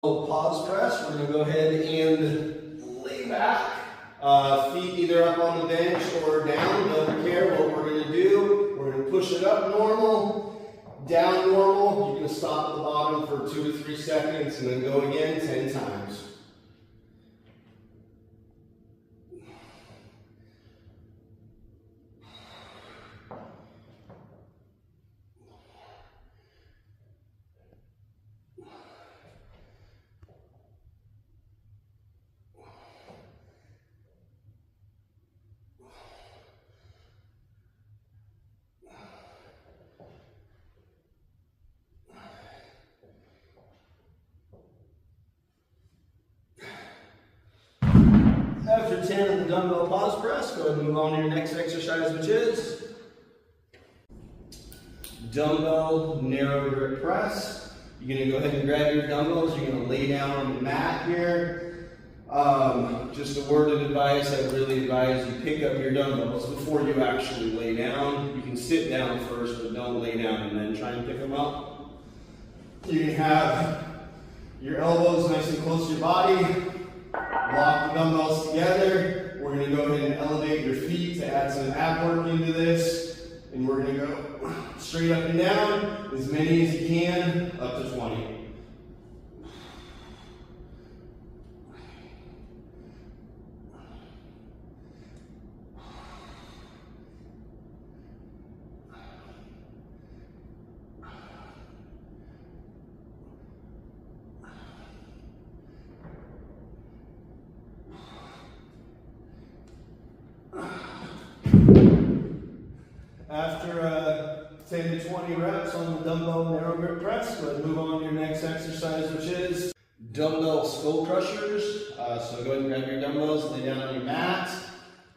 Pause press. We're going to go ahead and lay back. Feet either up on the bench or down. Don't care what we're going to do. We're going to push it up normal, down normal. You're going to stop at the bottom for 2 to 3 seconds and then go again 10 times. After 10 of the dumbbell pause press, go ahead and move on to your next exercise, which is dumbbell narrow grip press. You're going to go ahead and grab your dumbbells. You're going to lay down on the mat here. Just a word of advice, I really advise you pick up your dumbbells before you actually lay down. You can sit down first, but don't lay down and then try and pick them up. You can have your elbows nice and close to your body. Lock the dumbbells together. We're going to go ahead and elevate your feet to add some ab work into this. And we're going to go straight up and down, as many as you can, up to 20. After 10 to 20 reps on the dumbbell narrow grip press, go ahead and move on to your next exercise, which is dumbbell skull crushers. So go ahead and grab your dumbbells, lay down on your mat.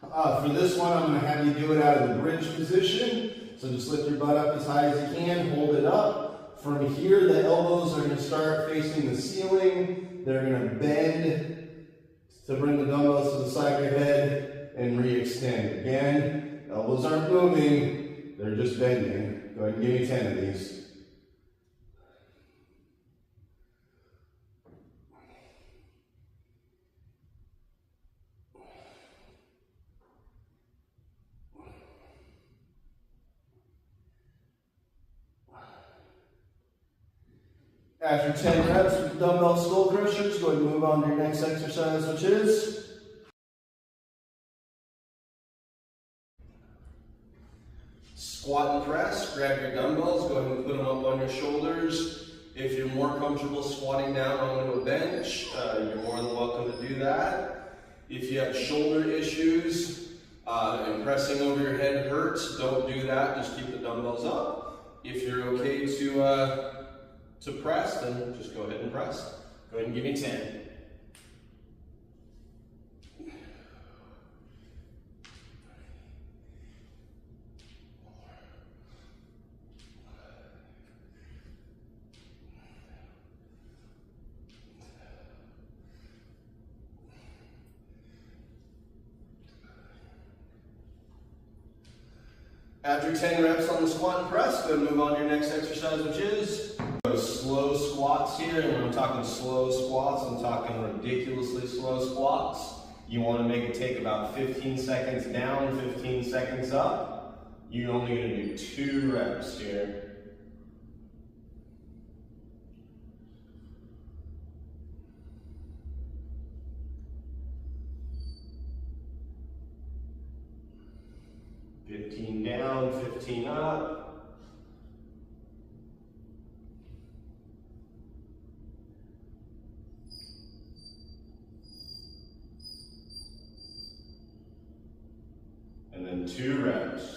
For this one, I'm going to have you do it out of the bridge position. So just lift your butt up as high as you can, hold it up. From here, the elbows are going to start facing the ceiling. They're going to bend to bring the dumbbells to the side of your head and re-extend. Again, elbows aren't moving. They're just bending. Go ahead and give me 10 of these. After 10 reps with dumbbell skull crushers, go ahead and move on to your next exercise, which is squat and press. Grab your dumbbells, go ahead and put them up on your shoulders. If you're more comfortable squatting down onto a bench, you're more than welcome to do that. If you have shoulder issues and pressing over your head hurts, don't do that. Just keep the dumbbells up. If you're okay to press, then just go ahead and press. Go ahead and give me 10. After 10 reps on the squat and press, go ahead and move on to your next exercise, which is slow squats here. And when I'm talking slow squats, I'm talking ridiculously slow squats. You want to make it take about 15 seconds down, 15 seconds up. You're only going to do 2 reps here. Down, 15 up. And then 2 reps.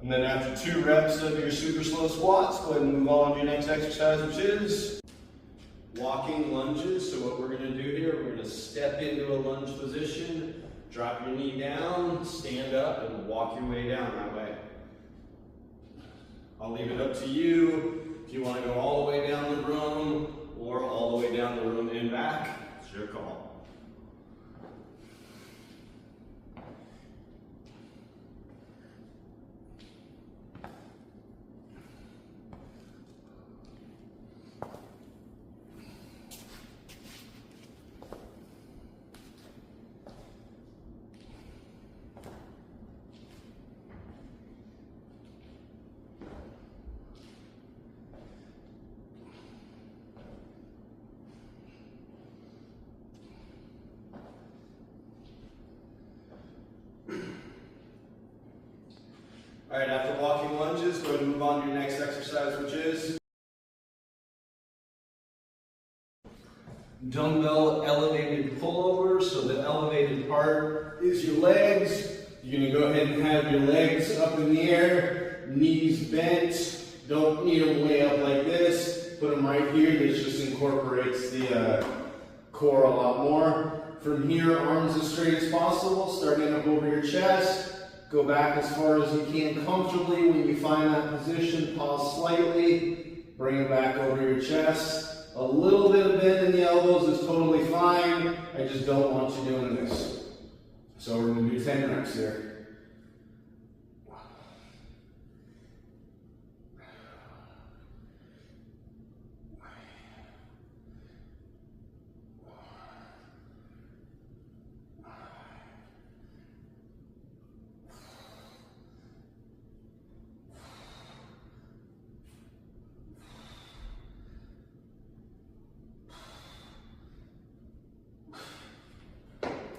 And then after 2 reps of your super slow squats, go ahead and move on to your next exercise, which is walking lunges. So what we're going to do here, we're going to step into a lunge position, drop your knee down, stand up, and walk your way down that way. I'll leave it up to you if you want to go all the way down the room or all the way down the room and back. It's your call. All right, after walking lunges, go ahead and move on to your next exercise, which is dumbbell elevated pullovers. So the elevated part is your legs. You're going to go ahead and have your legs up in the air, knees bent. Don't need them way up like this. Put them right here. This just incorporates the core a lot more. From here, arms as straight as possible, starting up over your chest. Go back as far as you can comfortably. When you find that position, pause slightly. Bring it back over your chest. A little bit of bend in the elbows is totally fine. I just don't want you doing this. So we're going to do 10 reps here.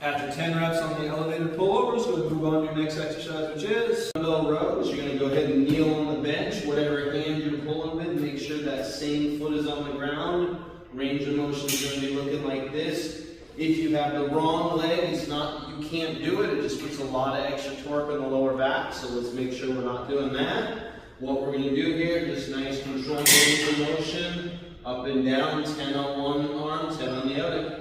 After 10 reps on the elevated pullovers, we'll move on to your next exercise, which is dumbbell rows. You're going to go ahead and kneel on the bench. Whatever hand you're pulling with, make sure that same foot is on the ground. Range of motion is going to be looking like this. If you have the wrong leg, you can't do it. It just puts a lot of extra torque on the lower back. So let's make sure we're not doing that. What we're going to do here, just nice controlled range of motion. Up and down, 10 on one arm, 10 on the other.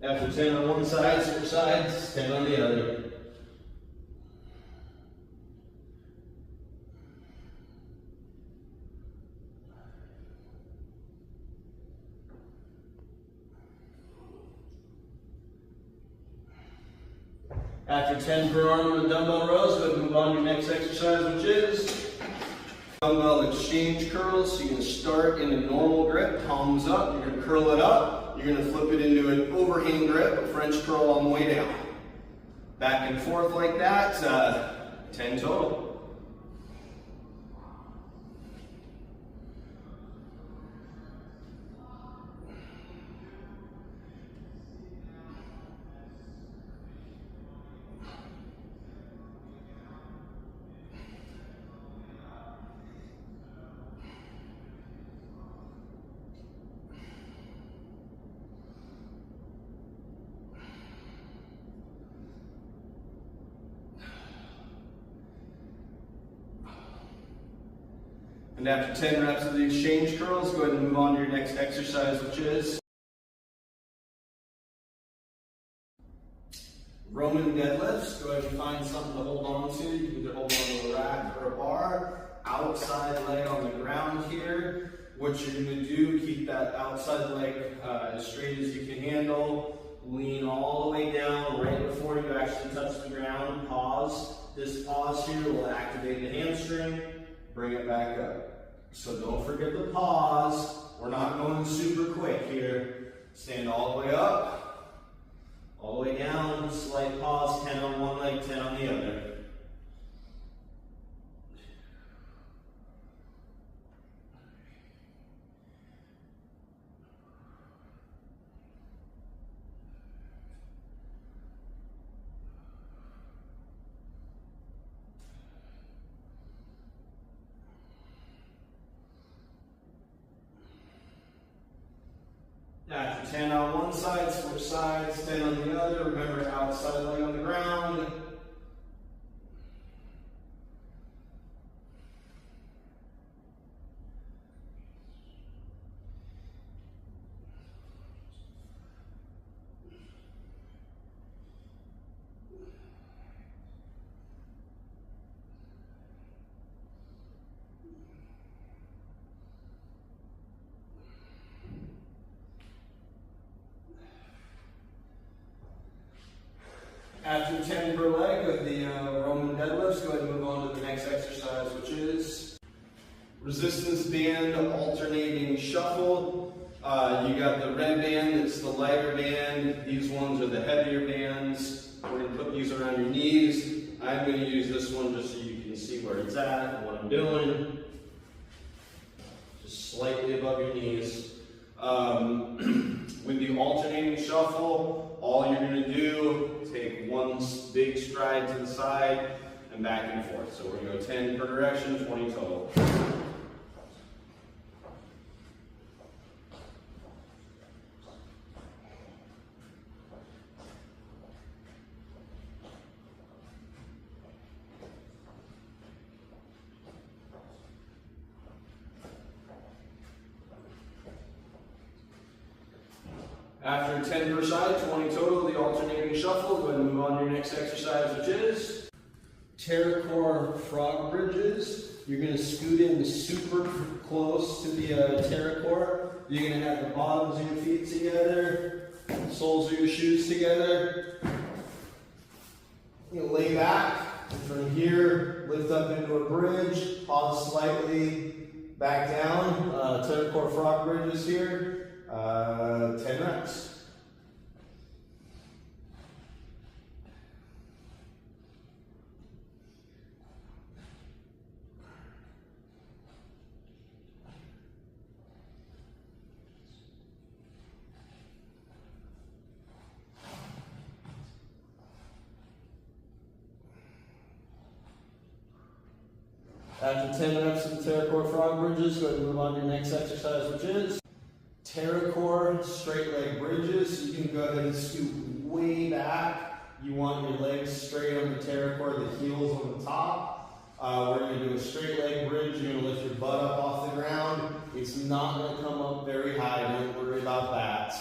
After 10 on one side, switch sides, 10 on the other. After 10 per arm on the dumbbell rows, go ahead and move on to your next exercise, which is dumbbell exchange curls. So you're going to start in a normal grip, palms up, you're going to curl it up. You're going to flip it into an overhand grip, a French curl on the way down. Back and forth like that, 10 total. And after 10 reps of the exchange curls, go ahead and move on to your next exercise, which is Roman deadlifts. Go ahead and find something to hold on to. You can either hold on to a rack or a bar. Outside leg on the ground here. What you're going to do, keep that outside leg as straight as you can handle. Lean all the way down right before you actually touch the ground. Pause. This pause here will activate the hamstring. Bring it back up. So don't forget the pause. We're not going super quick here. Stand all the way up, all the way down, slight pause, 10 on one leg, 10 on the other. After 10 on one side, switch sides, 10 on the other. Remember, outside leg on the ground. After 10 per leg of the Roman deadlifts, go ahead and move on to the next exercise, which is resistance band alternating shuffle. You got the red band, that's the lighter band. These ones are the heavier bands. We're going to put these around your knees. I'm going to use this one just so you can see where it's at and what I'm doing. Just slightly above your knees. With the alternating shuffle, all you're going to do, take one big stride to the side and back and forth. So we're going to go 10 per direction, 20 total. After 10 per side, 20 total, the alternating shuffle, go ahead and move on to your next exercise, which is pterocore frog bridges. You're going to scoot in super close to the pterocore. You're going to have the bottoms of your feet together, soles of your shoes together. You're going to lay back. From here, lift up into a bridge, pause slightly, back down. Pterocore frog bridges here. 10 reps. After 10 reps of the pterocore frog bridges, go ahead and move on to your next exercise, which is pterocore straight leg bridges. So you can go ahead and scoot way back. You want your legs straight on the pterocore, the heels on the top. We're going to do a straight leg bridge. You're going to lift your butt up off the ground. It's not going to come up very high. Don't worry about that.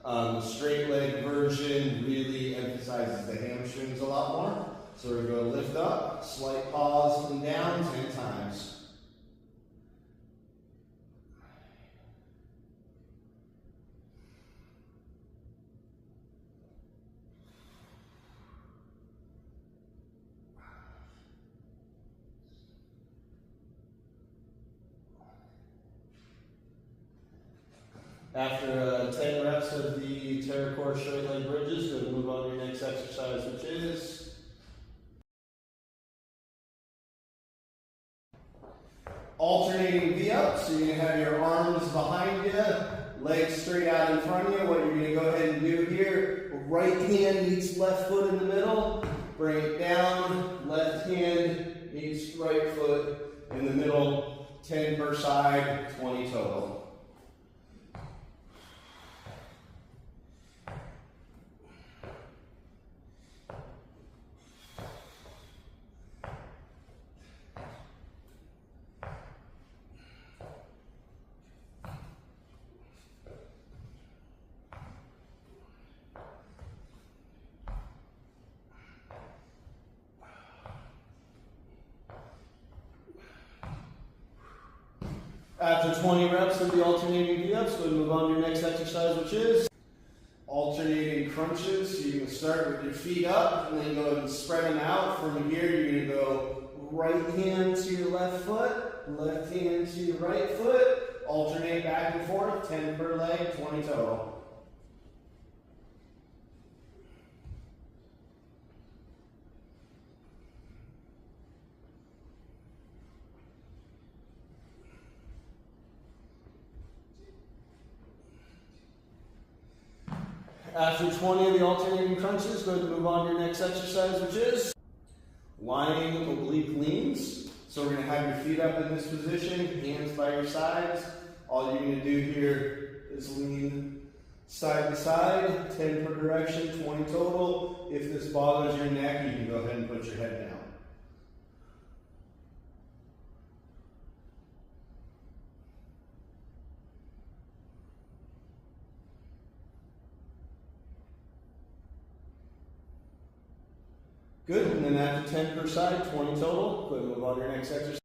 The straight leg version really emphasizes the hamstrings a lot more. So we're going to lift up, slight pause, and down 10 times. After 10 reps of the pterocore straight leg bridges, we're going to move on to your next exercise, which is alternating V-up. So you're going to have your arms behind you, legs straight out in front of you. What you're going to go ahead and do here, right hand meets left foot in the middle, bring it down, left hand meets right foot in the middle, 10 per side, 20 total. After 20 reps of the alternating V-ups, we'll move on to your next exercise, which is alternating crunches. So you can start with your feet up and then go ahead and spread them out. From here, you're going to go right hand to your left foot, left hand to your right foot, alternate back and forth, 10 per leg, 20 total. After 20 of the alternating crunches, go ahead and move on to your next exercise, which is lying oblique leans. So we're going to have your feet up in this position, hands by your sides. All you're going to do here is lean Side to side, 10 per direction, 20 total. If this bothers your neck, you can go ahead and put your head down. Good, and then after 10 per side, 20 total. Go ahead and move on to your next exercise.